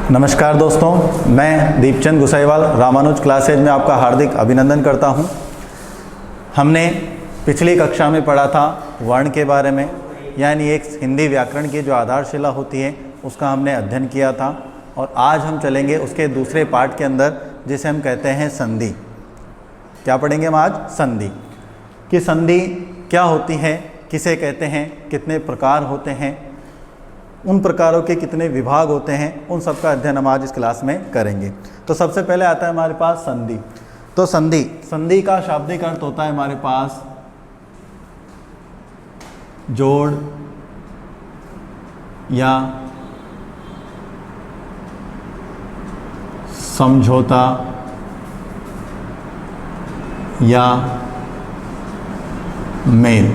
नमस्कार दोस्तों, मैं दीपचंद गुसाईवाल रामानुज क्लासेज में आपका हार्दिक अभिनंदन करता हूं। हमने पिछली कक्षा में पढ़ा था वर्ण के बारे में, यानी एक हिंदी व्याकरण की जो आधारशिला होती है उसका हमने अध्ययन किया था। और आज हम चलेंगे उसके दूसरे पार्ट के अंदर, जिसे हम कहते हैं संधि। क्या पढ़ेंगे हम आज? संधि। कि संधि क्या होती है, किसे कहते हैं, कितने प्रकार होते हैं, उन प्रकारों के कितने विभाग होते हैं, उन सब का अध्ययन हम आज इस क्लास में करेंगे। तो सबसे पहले आता है हमारे पास संधि। तो संधि का शाब्दिक अर्थ होता है हमारे पास जोड़ या समझौता या मेल।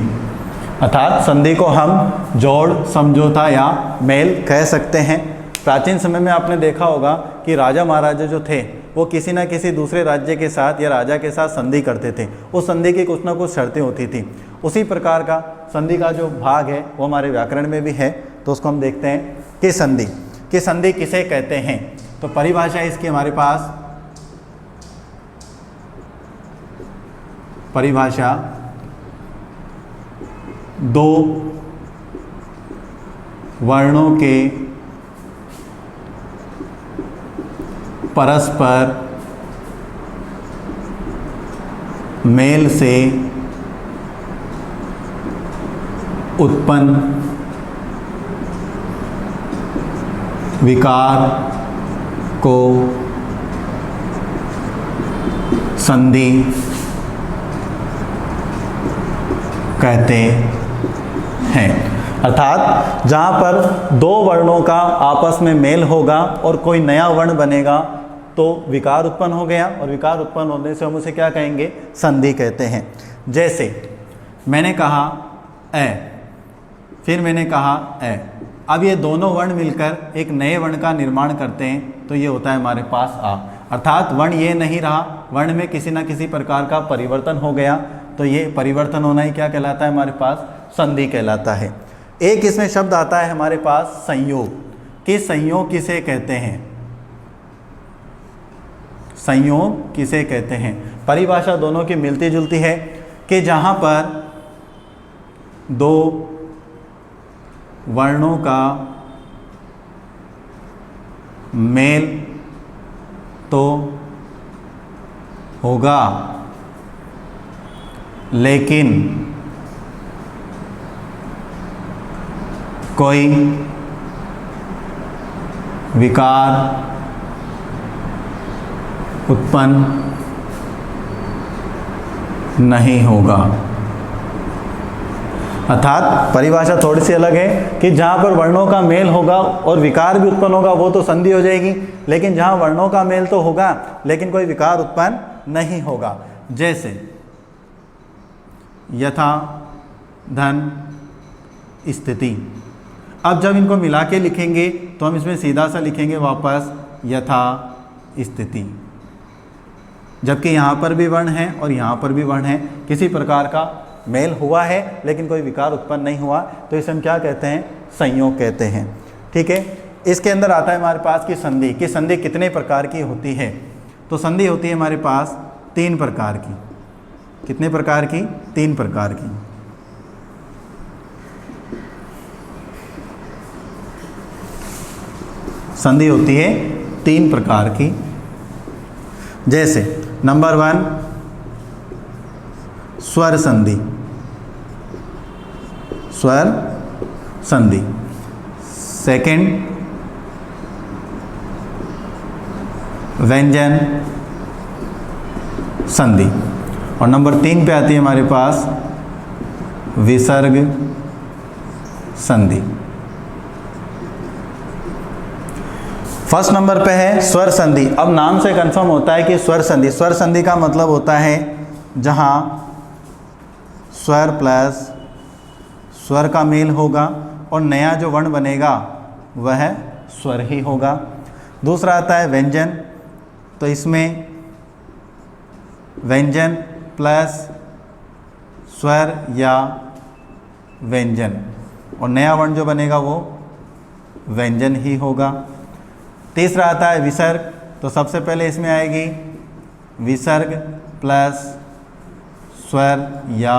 अर्थात संधि को हम जोड़, समझौता या मेल कह सकते हैं। प्राचीन समय में आपने देखा होगा कि राजा महाराजा जो थे वो किसी न किसी दूसरे राज्य के साथ या राजा के साथ संधि करते थे। उस संधि की कुछ ना कुछ शर्तें होती थी। उसी प्रकार का संधि का जो भाग है वो हमारे व्याकरण में भी है। तो उसको हम देखते हैं कि संधि किसे कहते हैं। तो परिभाषा इसकी हमारे पास, परिभाषा दो वर्णों के परस्पर मेल से उत्पन्न विकार को संधि कहते हैं। अर्थात जहाँ पर दो वर्णों का आपस में मेल होगा और कोई नया वर्ण बनेगा तो विकार उत्पन्न हो गया, और विकार उत्पन्न होने से हम उसे क्या कहेंगे? संधि कहते हैं। जैसे मैंने कहा ए, फिर मैंने कहा ए। अब ये दोनों वर्ण मिलकर एक नए वर्ण का निर्माण करते हैं, तो ये होता है हमारे पास आ। अर्थात वर्ण ये नहीं रहा, वर्ण में किसी न किसी प्रकार का परिवर्तन हो गया, तो ये परिवर्तन होना ही क्या कहलाता है? हमारे पास संधि कहलाता है। एक इसमें शब्द आता है हमारे पास संयोग। कि संयोग किसे कहते हैं? संयोग किसे कहते हैं? परिभाषा दोनों की मिलती जुलती है कि जहाँ पर दो वर्णों का मेल तो होगा, लेकिन कोई विकार उत्पन्न नहीं होगा। अर्थात परिभाषा थोड़ी सी अलग है कि जहाँ पर वर्णों का मेल होगा और विकार भी उत्पन्न होगा वो तो संधि हो जाएगी, लेकिन जहाँ वर्णों का मेल तो होगा लेकिन कोई विकार उत्पन्न नहीं होगा। जैसे यथा, धन, स्थिति। अब जब इनको मिला के लिखेंगे तो हम इसमें सीधा सा लिखेंगे वापस यथा स्थिति, जबकि यहाँ पर भी वर्ण है और यहाँ पर भी वर्ण है। किसी प्रकार का मेल हुआ है लेकिन कोई विकार उत्पन्न नहीं हुआ, तो इसे हम क्या कहते हैं? संयोग कहते हैं। ठीक है। इसके अंदर आता है हमारे पास कि संधि कितने प्रकार की होती है। तो संधि होती है हमारे पास तीन प्रकार की। कितने प्रकार की? तीन प्रकार की। संधि होती है तीन प्रकार की। जैसे नंबर 1 स्वर संधि। स्वर संधि। सेकंड व्यंजन संधि। और नंबर 3 पे आती है हमारे पास विसर्ग संधि। फर्स्ट नंबर पे है स्वर संधि। अब नाम से कंफर्म होता है कि स्वर संधि का मतलब होता है जहाँ स्वर प्लस स्वर का मेल होगा और नया जो वर्ण बनेगा वह स्वर ही होगा। दूसरा आता है व्यंजन। तो इसमें व्यंजन प्लस स्वर या व्यंजन, और नया वर्ण जो बनेगा वो व्यंजन ही होगा। तीसरा आता है विसर्ग, तो सबसे पहले इसमें आएगी विसर्ग प्लस स्वर या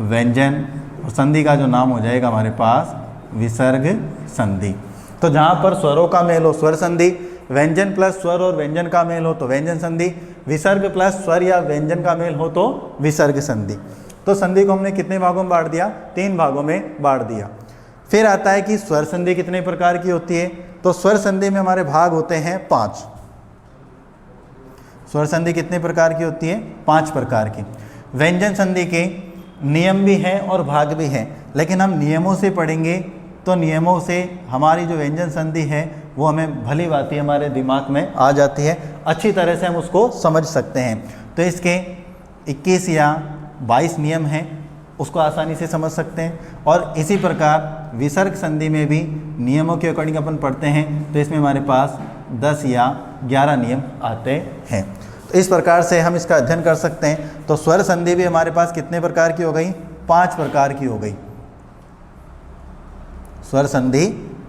व्यंजन, और संधि का जो नाम हो जाएगा हमारे पास विसर्ग संधि। तो जहाँ पर स्वरों का मेल हो स्वर संधि, व्यंजन प्लस स्वर और व्यंजन का मेल हो तो व्यंजन संधि, विसर्ग प्लस स्वर या व्यंजन का मेल हो तो विसर्ग संधि। तो संधि को हमने कितने भागों में बांट दिया? 3 भागों में बांट दिया। फिर आता है कि स्वर संधि कितने प्रकार की होती है? तो स्वर संधि में हमारे भाग होते हैं 5। स्वर संधि कितने प्रकार की होती है? 5 प्रकार की। व्यंजन संधि के नियम भी हैं और भाग भी हैं, लेकिन हम नियमों से पढ़ेंगे तो नियमों से हमारी जो व्यंजन संधि है वो हमें भली भांति हमारे दिमाग में आ जाती है, अच्छी तरह से हम उसको समझ सकते हैं। तो इसके 21 या 22 नियम हैं, उसको आसानी से समझ सकते हैं। और इसी प्रकार विसर्ग संधि में भी नियमों के अकॉर्डिंग अपन पढ़ते हैं, तो इसमें हमारे पास 10 या 11 नियम आते हैं। तो इस प्रकार से हम इसका अध्ययन कर सकते हैं। तो स्वर संधि भी हमारे पास कितने प्रकार की हो गई? 5 प्रकार की हो गई। स्वर संधि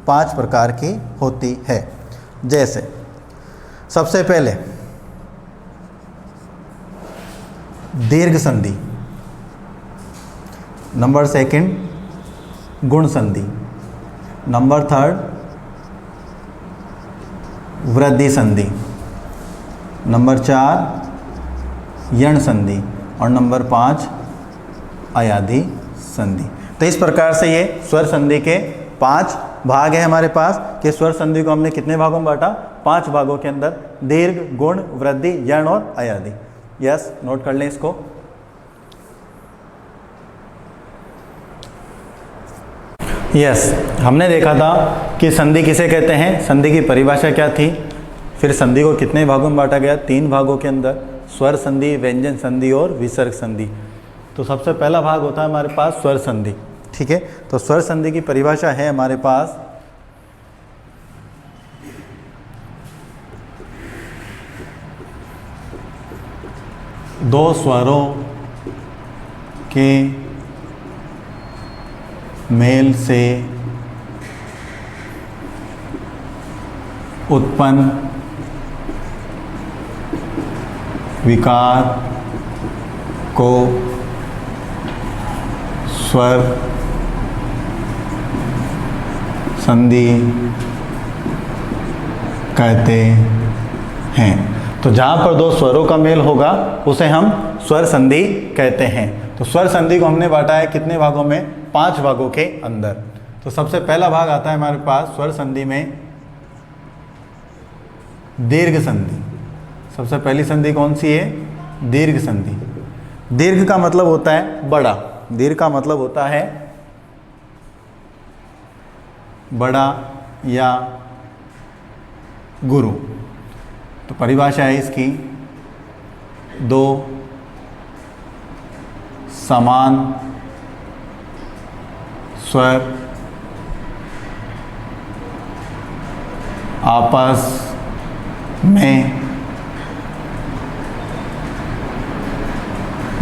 5 प्रकार की होती है। जैसे सबसे पहले दीर्घ संधि, नंबर 2 गुण संधि, नंबर 3 वृद्धि संधि, नंबर 4 यण संधि और नंबर 5 अयाधि संधि। तो इस प्रकार से ये स्वर संधि के 5 भाग है हमारे पास कि स्वर संधि को हमने कितने भागों में बांटा? 5 भागों के अंदर, दीर्घ, गुण, वृद्धि, यण और अयाधि। यस, नोट कर लें इसको। यस, हमने देखा था कि संधि किसे कहते हैं, संधि की परिभाषा क्या थी, फिर संधि को कितने भागों में बांटा गया? 3 भागों के अंदर, स्वर संधि, व्यंजन संधि और विसर्ग संधि। तो सबसे पहला भाग होता है हमारे पास स्वर संधि। ठीक है, तो स्वर संधि की परिभाषा है हमारे पास दो स्वरों के मेल से उत्पन्न विकार को स्वर संधि कहते हैं। तो जहाँ पर 2 स्वरों का मेल होगा उसे हम स्वर संधि कहते हैं। तो स्वर संधि को हमने बांटा है कितने भागों में? 5 भागों के अंदर। तो सबसे पहला भाग आता है हमारे पास स्वर संधि में दीर्घ संधि। सबसे पहली संधि कौन सी है? दीर्घ संधि। दीर्घ का मतलब होता है बड़ा, दीर्घ का मतलब होता है बड़ा या गुरु। तो परिभाषा है इसकी 2 समान स्वर आपस में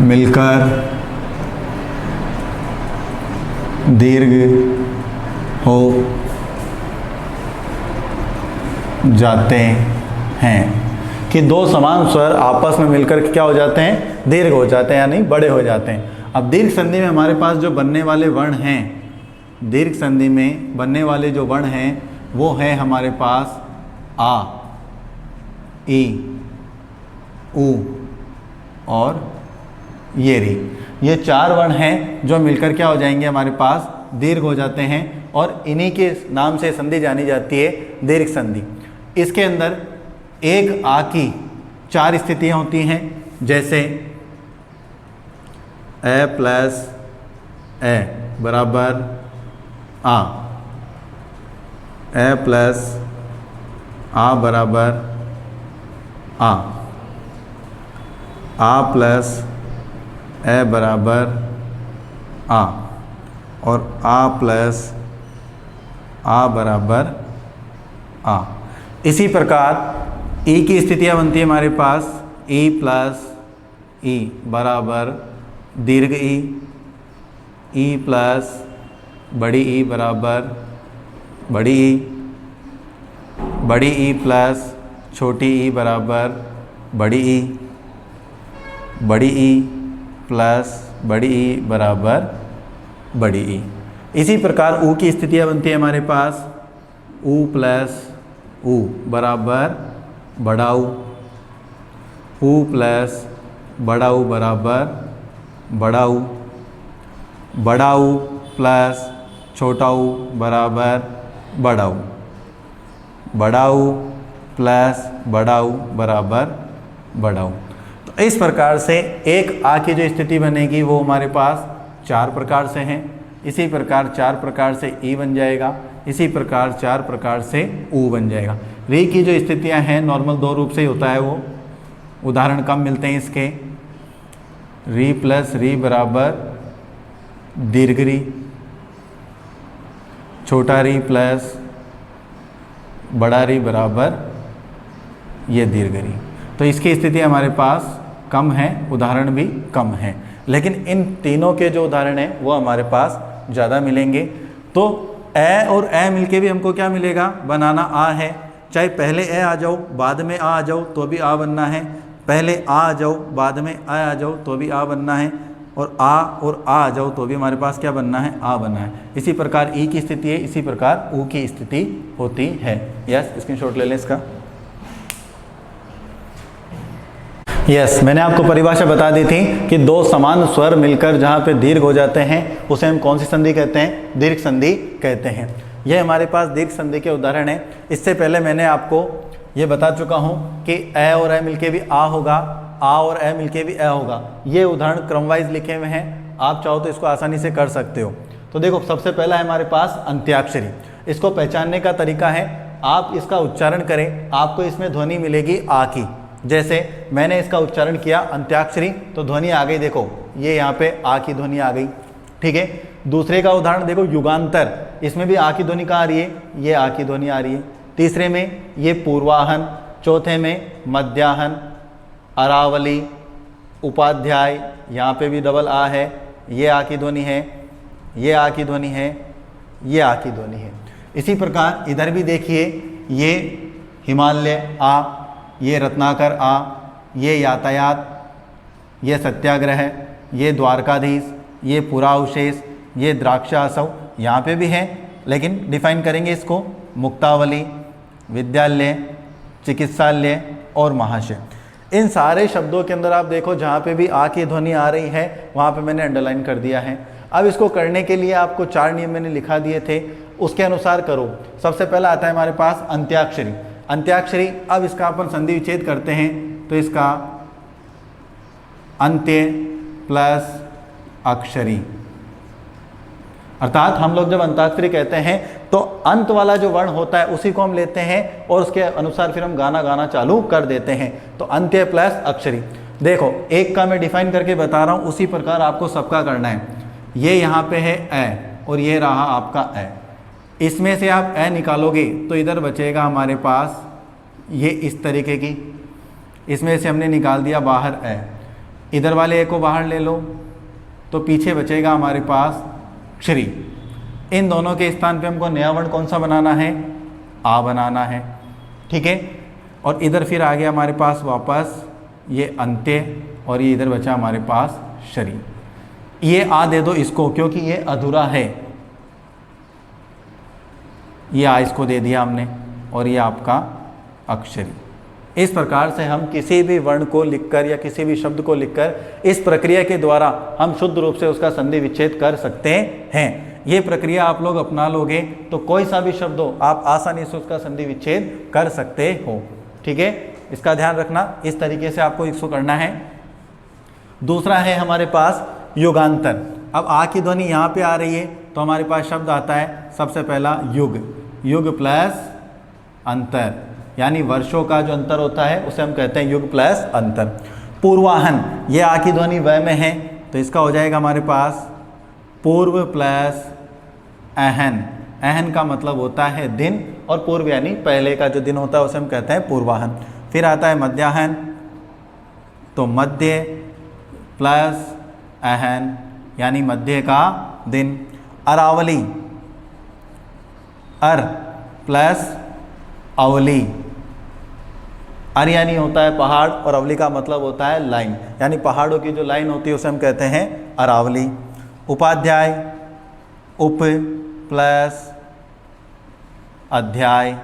मिलकर दीर्घ हो जाते हैं। कि 2 समान स्वर आपस में मिलकर क्या हो जाते हैं? दीर्घ हो जाते हैं, यानी बड़े हो जाते हैं। अब दीर्घ संधि में हमारे पास जो बनने वाले वर्ण हैं, दीर्घ संधि में बनने वाले जो वर्ण हैं वो है हमारे पास आ, ई, उ और ये री। ये 4 वर्ण हैं जो मिलकर क्या हो जाएंगे? हमारे पास दीर्घ हो जाते हैं, और इन्हीं के नाम से संधि जानी जाती है दीर्घ संधि। इसके अंदर एक आ की 4 स्थितियां होती हैं, जैसे ए प्लस ए बराबर आ, ए प्लस आ बराबर आ प्लस ए बराबर आ, और आ प्लस आ बराबर आ। इसी प्रकार ई की स्थितियाँ बनती है हमारे पास ई प्लस ई बराबर दीर्घ ई प्लस बड़ी ई बराबर बड़ी ई, बड़ी ई प्लस छोटी ई बराबर बड़ी ई, बड़ी ई प्लस बड़ी ई बराबर बड़ी ई। इसी प्रकार ऊ की स्थितियाँ बनती है हमारे पास, ऊ प्लस ऊ बराबर बड़ा ऊ प्लस बड़ा ऊ बराबर बड़ा ऊ प्लस छोटा ऊ बराबर बड़ा ऊ प्लस बड़ा ऊ बराबर बड़ा ऊ। तो इस प्रकार से एक आ की जो स्थिति बनेगी वो हमारे पास 4 प्रकार से हैं। इसी प्रकार 4 प्रकार से ई बन जाएगा, इसी प्रकार 4 प्रकार से ऊ बन जाएगा। री की जो स्थितियां हैं नॉर्मल 2 रूप से ही होता है, वो उदाहरण कम मिलते हैं इसके। री प्लस री बराबर दीर्घ री, छोटा री प्लस बड़ा री बराबर ये दीर्घ री। तो इसकी स्थिति हमारे पास कम है, उदाहरण भी कम है, लेकिन इन तीनों के जो उदाहरण हैं वो हमारे पास ज़्यादा मिलेंगे। तो ए और ए मिलके भी हमको क्या मिलेगा, बनाना आ है। चाहे पहले ए आ जाओ बाद में आ जाओ तो भी आ बनना है, पहले आ जाओ बाद में आ जाओ तो भी आ बनना है, और आ जाओ तो भी हमारे पास क्या बनना है, आ बनना है। इसी प्रकार ई की स्थिति है, इसी प्रकार ऊ की स्थिति होती है। यस, स्क्रीनशॉट ले लें इसका। यस, मैंने आपको परिभाषा बता दी थी कि 2 समान स्वर मिलकर जहाँ पे दीर्घ हो जाते हैं उसे हम कौन सी संधि कहते हैं, दीर्घ संधि कहते हैं। यह हमारे पास दीर्घ संधि के उदाहरण है। इससे पहले मैंने आपको ये बता चुका हूँ कि ए और ए मिलके भी आ होगा, आ और ए मिलके भी ए होगा। ये उदाहरण क्रमवाइज लिखे हुए हैं, आप चाहो तो इसको आसानी से कर सकते हो। तो देखो, सबसे पहला है हमारे पास अंत्याक्षरी। इसको पहचानने का तरीका है, आप इसका उच्चारण करें, आपको इसमें ध्वनि मिलेगी आ की। जैसे मैंने इसका उच्चारण किया अंत्याक्षरी तो ध्वनि आ गई, देखो ये यहाँ पे आ की ध्वनि आ गई। ठीक है, दूसरे का उदाहरण देखो युगांतर, इसमें भी आ की ध्वनि कहाँ आ रही है, ये आ की ध्वनि आ रही है। तीसरे में ये पूर्वाहन, चौथे में मध्याहन, अरावली, उपाध्याय, यहाँ पे भी डबल आ है, ये आ की ध्वनि है, ये आ की ध्वनि है, ये आ की ध्वनि है। इसी प्रकार इधर भी देखिए, ये हिमालय आ, ये रत्नाकर आ, ये यातायात, ये सत्याग्रह, ये द्वारकाधीश, ये पुरावशेष, ये द्राक्षासव, यहाँ पे भी है, लेकिन डिफाइन करेंगे इसको। मुक्तावली, विद्यालय, चिकित्सालय और महाशय। इन सारे शब्दों के अंदर आप देखो जहाँ पे भी आ की ध्वनि आ रही है वहाँ पे मैंने अंडरलाइन कर दिया है। अब इसको करने के लिए आपको 4 नियम मैंने लिखा दिए थे, उसके अनुसार करो। सबसे पहला आता है हमारे पास अंत्याक्षरी। अंत्याक्षरी, अब इसका अपन संधि विच्छेद करते हैं तो इसका अंत्य प्लस अक्षरी, अर्थात हम लोग जब अंताक्षरी कहते हैं तो अंत वाला जो वर्ण होता है उसी को हम लेते हैं और उसके अनुसार फिर हम गाना गाना चालू कर देते हैं। तो अंत्य प्लस अक्षरी। देखो, एक का मैं डिफाइन करके बता रहा हूँ, उसी प्रकार आपको सबका करना है। ये यहाँ पे है ए और ये रहा आपका ए, इसमें से आप ए निकालोगे तो इधर बचेगा हमारे पास ये इस तरीके की, इसमें से हमने निकाल दिया बाहर ए, इधर वाले ए को बाहर ले लो तो पीछे बचेगा हमारे पास श्री। इन दोनों के स्थान पे हमको नया वर्ण कौन सा बनाना है, आ बनाना है। ठीक है, और इधर फिर आ गया हमारे पास वापस ये अंत्य और ये इधर बचा हमारे पास शरी। ये आ दे दो इसको क्योंकि ये अधूरा है, ये आ इसको दे दिया हमने और ये आपका अक्षरी। इस प्रकार से हम किसी भी वर्ण को लिखकर या किसी भी शब्द को लिखकर इस प्रक्रिया के द्वारा हम शुद्ध रूप से उसका संधि विच्छेद कर सकते हैं। ये प्रक्रिया आप लोग अपना लोगे तो कोई सा भी शब्द हो आप आसानी से उसका संधि विच्छेद कर सकते हो। ठीक है, इसका ध्यान रखना, इस तरीके से आपको इसको करना है। दूसरा है हमारे पास युगांतर। अब आ की ध्वनि यहाँ पे आ रही है तो हमारे पास शब्द आता है सबसे पहला युग, युग प्लस अंतर, यानी वर्षों का जो अंतर होता है उसे हम कहते हैं युग प्लस अंतर। पूर्वाहन, ये आ की ध्वनि व में है तो इसका हो जाएगा हमारे पास पूर्व प्लस अहन। अहन का मतलब होता है दिन और पूर्व यानी पहले का जो दिन होता है उसे हम कहते हैं पूर्वाहन। फिर आता है मध्याहन, तो मध्य प्लस अहन यानी मध्य का दिन। अरावली, अर प्लस अवली। अर यानी होता है पहाड़ और अवली का मतलब होता है लाइन, यानी पहाड़ों की जो लाइन होती है उसे हम कहते हैं अरावली। उपाध्याय, उप प्लस अध्याय,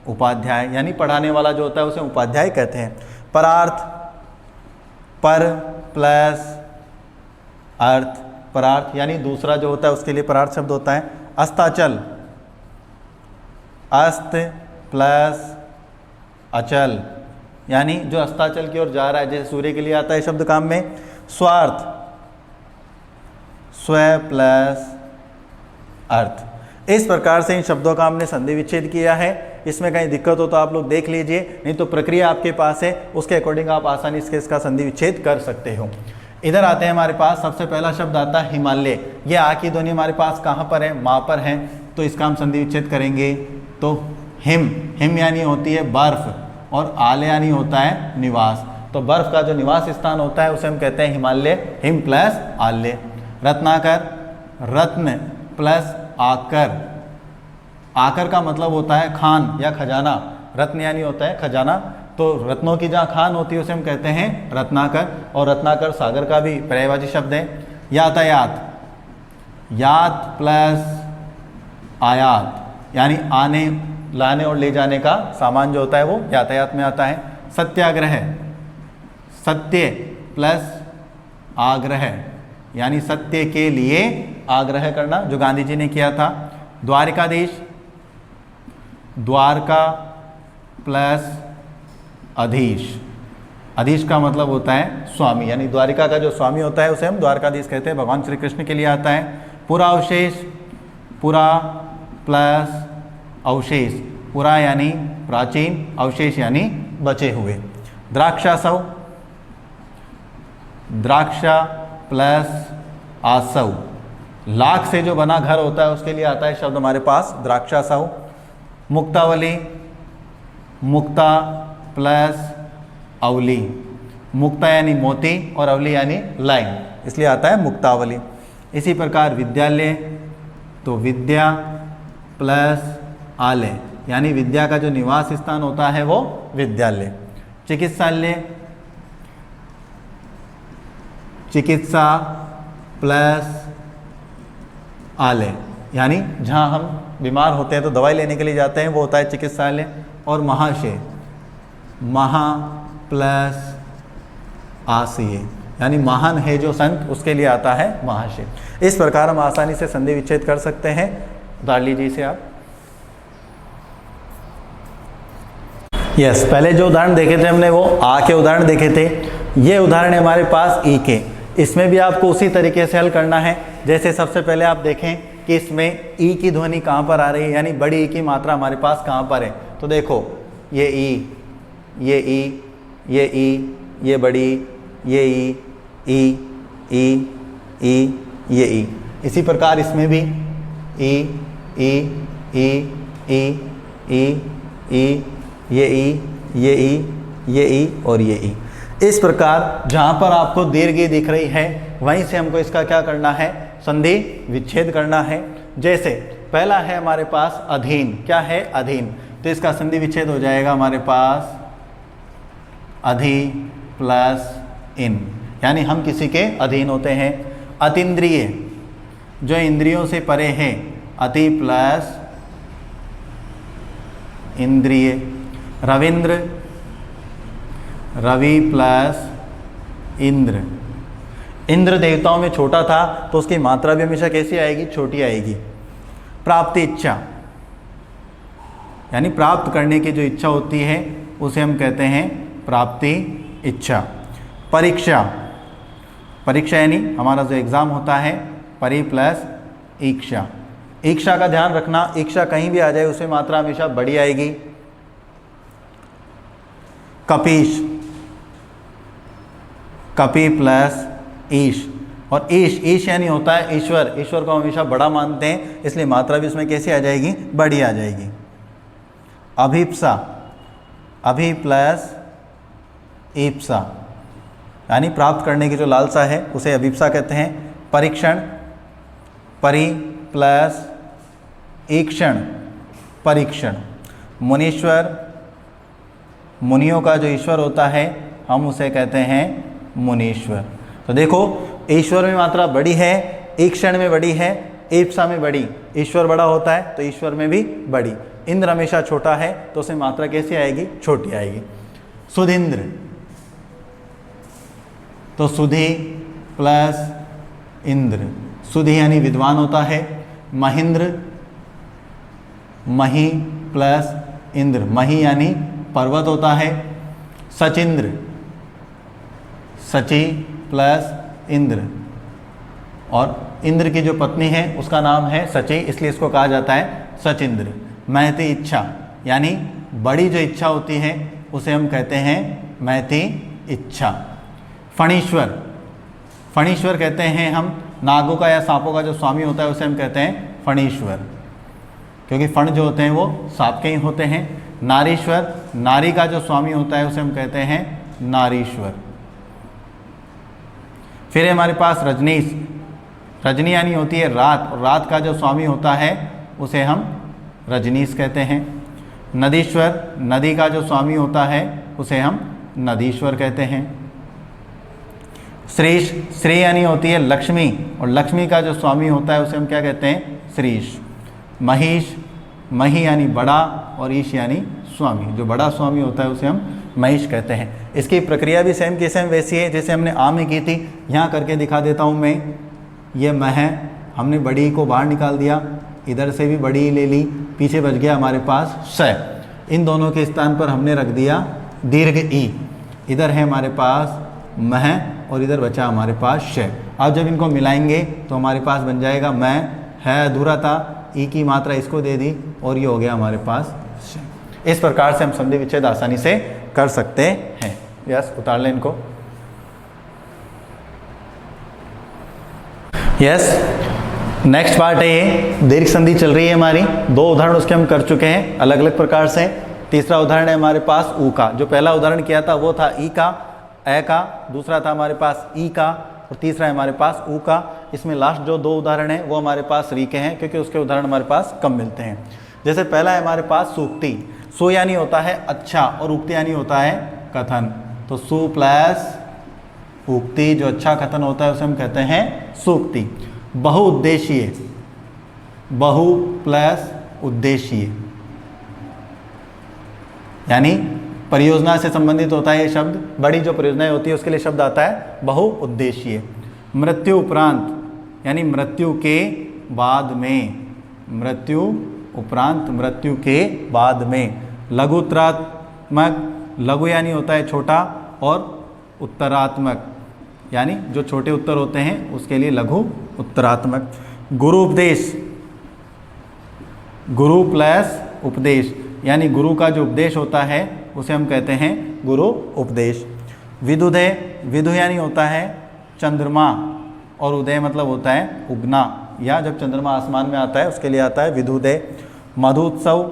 उपाध्याय यानी पढ़ाने वाला जो होता है उसे उपाध्याय कहते हैं। परार्थ, पर प्लस अर्थ, परार्थ यानी दूसरा जो होता है उसके लिए परार्थ शब्द होता है। अस्ताचल, अस्त प्लस अचल यानी जो अस्ताचल की ओर जा रहा है, जैसे सूर्य के लिए आता है शब्द काम में। स्वार्थ, स्व प्लस अर्थ। इस प्रकार से इन शब्दों का हमने संधि विच्छेद किया है। इसमें कहीं दिक्कत हो तो आप लोग देख लीजिए, नहीं तो प्रक्रिया आपके पास है, उसके अकॉर्डिंग आप आसानी से इसका संधि विच्छेद कर सकते हो। इधर आते हैं हमारे पास, सबसे पहला शब्द आता है हिमालय। ये आ की ध्वनि हमारे पास कहाँ पर है, माँ पर है, तो इसका हम संधि विच्छेद करेंगे। तो हिम, हिम यानी होती है बर्फ, और आले यानी होता है निवास। तो बर्फ का जो निवास स्थान होता है उसे हम कहते हैं हिमालय, हिम प्लस आल्य। रत्नाकर, रत्न प्लस आकर, आकर का मतलब होता है खान या खजाना, रत्न यानी होता है खजाना, तो रत्नों की जहाँ खान होती है उसे हम कहते हैं रत्नाकर, और रत्नाकर सागर का भी पर्यायवाची शब्द है। यातायात, यात प्लस आयात यानी आने लाने और ले जाने का सामान जो होता है वो यातायात में आता है। सत्याग्रह, सत्य प्लस आग्रह यानी सत्य के लिए आग्रह करना, जो गांधी जी ने किया था। द्वारकाधीश, द्वारका प्लस अधीश, अधीश का मतलब होता है स्वामी, यानी द्वारिका का जो स्वामी होता है उसे हम द्वारकाधीश कहते हैं, भगवान श्री कृष्ण के लिए आता है। पुरावशेष, पुरा प्लस अवशेष, पुरा यानी प्राचीन, अवशेष यानी बचे हुए। द्राक्षासव, द्राक्षा प्लस आसव, लाख से जो बना घर होता है उसके लिए आता है शब्द हमारे पास द्राक्षासव। मुक्तावली, मुक्ता प्लस अवली, मुक्ता यानी मोती और अवली यानी लाइन, इसलिए आता है मुक्तावली। इसी प्रकार विद्यालय, तो विद्या प्लस आलय यानी विद्या का जो निवास स्थान होता है वो विद्यालय। चिकित्सालय, चिकित्सा प्लस आलय यानी जहाँ हम बीमार होते हैं तो दवाई लेने के लिए जाते हैं वो होता है चिकित्सालय। और महाशय, महा प्लस आशय यानी महान है जो संत उसके लिए आता है महाशय। इस प्रकार हम आसानी से संधि विच्छेद कर सकते हैं। उदाहरण लीजिए इसे आप। यस, पहले जो उदाहरण देखे थे हमने वो आ के उदाहरण देखे थे। ये उदाहरण है हमारे पास ई के। इसमें भी आपको उसी तरीके से हल करना है। जैसे सबसे पहले आप देखें कि इसमें ई की ध्वनि कहाँ पर आ रही है, यानी बड़ी ई की मात्रा हमारे पास कहाँ पर है। तो देखो ये ई, ये ई, ये ई, ये बड़ी, ये ई, ई, ई, ई, ये ई। इसी प्रकार इसमें भी ई, ई, ई, ई, ई, ई, ये ई, ये ई, ये ई और ये ई। इस प्रकार जहाँ पर आपको दीर्घ ई दिख रही है वहीं से हमको इसका क्या करना है, संधि विच्छेद करना है। जैसे पहला है हमारे पास अधीन, क्या है अधीन, तो इसका संधि विच्छेद हो जाएगा हमारे पास अधि प्लस इन, यानी हम किसी के अधीन होते हैं। अतीन्द्रिय, जो इंद्रियों से परे है, अति प्लस इंद्रिय। रविंद्र, रवि प्लस इंद्र। इंद्र देवताओं में छोटा था तो उसकी मात्रा भी हमेशा कैसी आएगी, छोटी आएगी। प्राप्ति इच्छा, यानी प्राप्त करने की जो इच्छा होती है उसे हम कहते हैं प्राप्ति इच्छा। परीक्षा, परीक्षा यानी हमारा जो एग्ज़ाम होता है, परि प्लस इच्छा। इच्छा का ध्यान रखना, इच्छा कहीं भी आ जाए उसे मात्रा हमेशा बड़ी आएगी। कपीश, कपि प्लस ईश, और ईश, ईश यानी होता है ईश्वर, ईश्वर को हमेशा बड़ा मानते हैं इसलिए मात्रा भी उसमें कैसी आ जाएगी, बड़ी आ जाएगी। अभिप्सा, अभि प्लस ईप्सा, यानी प्राप्त करने की जो लालसा है उसे अभिप्सा कहते हैं। परीक्षण, परि प्लस ईक्षण, परीक्षण। मुनीश्वर, मुनियों का जो ईश्वर होता है हम उसे कहते हैं मुनीश्वर। तो देखो ईश्वर में मात्रा बड़ी है, एक क्षण में बड़ी है, एप्सा में बड़ी, ईश्वर बड़ा होता है तो ईश्वर में भी बड़ी। इंद्र हमेशा छोटा है तो उसमें मात्रा कैसी आएगी, छोटी आएगी। सुधींद्र, तो सुधी प्लस इंद्र, सुधी यानी विद्वान होता है। महेंद्र, मही प्लस इंद्र, मही यानी पर्वत होता है। सचिंद्र, सची प्लस इंद्र, और इंद्र की जो पत्नी है उसका नाम है सची, इसलिए इसको कहा जाता है सचिंद्र। महती इच्छा, यानी बड़ी जो इच्छा होती है उसे हम कहते हैं महती इच्छा। फणीश्वर, फणीश्वर कहते हैं हम नागों का या सांपों का जो स्वामी होता है उसे हम कहते हैं फणीश्वर, क्योंकि फण जो होते हैं वो सांप के ही होते हैं। नारीश्वर, नारी का जो स्वामी होता है उसे हम कहते हैं नारीश्वर। फिर है हमारे पास रजनीश, रजनी यानी होती है रात, और रात का जो स्वामी होता है उसे हम रजनीश कहते हैं। नदीश्वर, नदी का जो स्वामी होता है उसे हम नदीश्वर कहते हैं। श्रीश, श्री यानी होती है लक्ष्मी, और लक्ष्मी का जो स्वामी होता है उसे हम क्या कहते हैं, श्रीश। महिष, मही यानी बड़ा, और ईश यानी स्वामी, जो बड़ा स्वामी होता है उसे हम महिष कहते हैं। इसकी प्रक्रिया भी सेम की सेम वैसी है जैसे हमने आ में की थी। यहाँ करके दिखा देता हूँ मैं। ये म है, हमने बड़ी को बाहर निकाल दिया, इधर से भी बड़ी ले ली, पीछे बच गया हमारे पास श। इन दोनों के स्थान पर हमने रख दिया दीर्घ ई। इधर है हमारे पास मह और इधर बचा हमारे पास श। अब जब इनको मिलाएंगे तो हमारे पास बन जाएगा मैं, है अधूरा था, ई की मात्रा इसको दे दी और ये हो गया हमारे पास श। इस प्रकार से हम संधि विच्छेद आसानी से कर सकते हैं। यस, उतार लें इनको। यस, नेक्स्ट पार्ट है ये दीर्घ संधि चल रही है हमारी। दो उदाहरण उसके हम कर चुके हैं अलग अलग प्रकार से। तीसरा उदाहरण है हमारे पास ऊ का। जो पहला उदाहरण किया था वो था ई का, ए का, दूसरा था हमारे पास ई का, और तीसरा है हमारे पास ऊ का। इसमें लास्ट जो दो उदाहरण हैं वो हमारे पास री के हैं, क्योंकि उसके उदाहरण हमारे पास कम मिलते हैं। जैसे पहला है हमारे पास सूक्ति। सु यानी होता है अच्छा, और उक्ति यानी होता है कथन। तो सु प्लस उक्ति, जो अच्छा कथन होता है उसे हम कहते हैं सूक्ति। बहुउद्देशीय, बहु प्लस उद्देशीय, यानी परियोजना से संबंधित होता है ये शब्द। बड़ी जो परियोजनाएं होती है उसके लिए शब्द आता है बहुउद्देशीय। मृत्यु उपरांत, यानी मृत्यु के बाद में, मृत्यु उपरांत, मृत्यु के बाद में। लघुत्तरात्मक, लघु यानी होता है छोटा, और उत्तरात्मक यानी जो छोटे उत्तर होते हैं उसके लिए लघु उत्तरात्मक। गुरु उपदेश, गुरु प्लस उपदेश, यानी गुरु का जो उपदेश होता है उसे हम कहते हैं गुरु उपदेश। विदुदय, विदु यानी होता है चंद्रमा, और उदय मतलब होता है उगना, या जब चंद्रमा आसमान में आता है उसके लिए आता है विदुदय। मधुत्सव,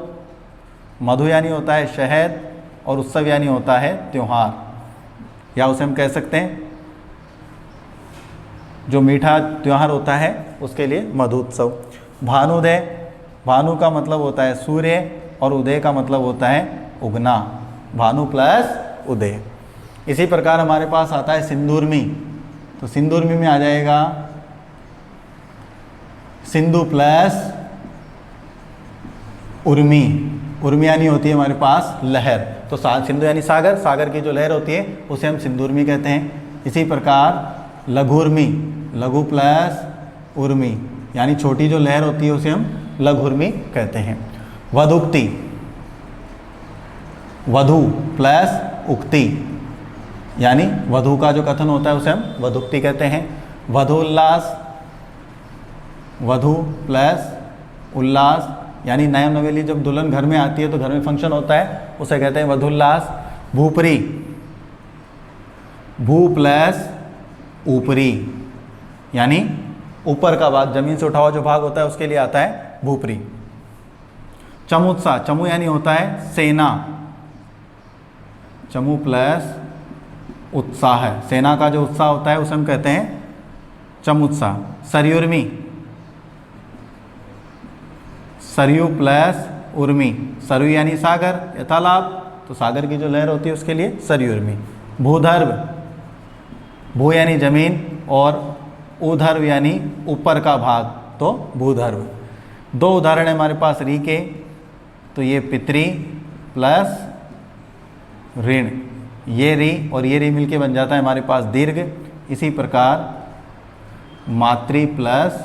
मधु यानी होता है शहद, और उत्सव यानी होता है त्यौहार, या उसे हम कह सकते हैं जो मीठा त्यौहार होता है उसके लिए मधुत्सव। भानुदय, भानु का मतलब होता है सूर्य, और उदय का मतलब होता है उगना, भानु प्लस उदय। इसी प्रकार हमारे पास आता है सिंदूरमी। तो सिंदूरमी में आ जाएगा सिंधु प्लस उर्मी। उर्मी यानी होती है हमारे पास लहर। तो सिंधु यानी सागर, सागर की जो लहर होती है उसे हम सिंदूरमी कहते हैं। इसी प्रकार लघुर्मी, लघु प्लस उर्मी, यानी छोटी जो लहर होती है उसे हम लघुर्मी कहते हैं। वधुक्ति, वधु प्लस उक्ति, यानी वधु का जो कथन होता है उसे हम वधुक्ति कहते हैं। वधोल्लास, वधु प्लस उल्लास, यानी नयन नवेली जब दुल्हन घर में आती है तो घर में फंक्शन होता है उसे कहते हैं वधोल्लास। भूपरी, भू प्लस ऊपरी, यानी ऊपर का भाग, जमीन से उठा हुआ जो भाग होता है उसके लिए आता है भूपरी। चमुत्साह, चमु यानी होता है सेना, चमु प्लस उत्साह, सेना का जो उत्साह होता है उसे हम कहते हैं चमुत्साह। सरयुर्मी, सरयू प्लस उर्मी, सरयू यानी सागर या तालाब, तो सागर की जो लहर होती है उसके लिए सरयू उर्मी। भूधर्व, भू यानी जमीन और ऊर्ध्व यानी ऊपर का भाग, तो भूधर्व। दो उदाहरण है हमारे पास री के, तो ये पितरी प्लस ऋण, ये री और ये री मिलके बन जाता है हमारे पास दीर्घ। इसी प्रकार मातृ प्लस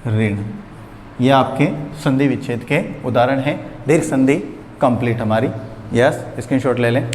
ऋण, ये आपके संधि विच्छेद के उदाहरण हैं। दीर्घ संधि कंप्लीट हमारी। यस, स्क्रीनशॉट ले लें।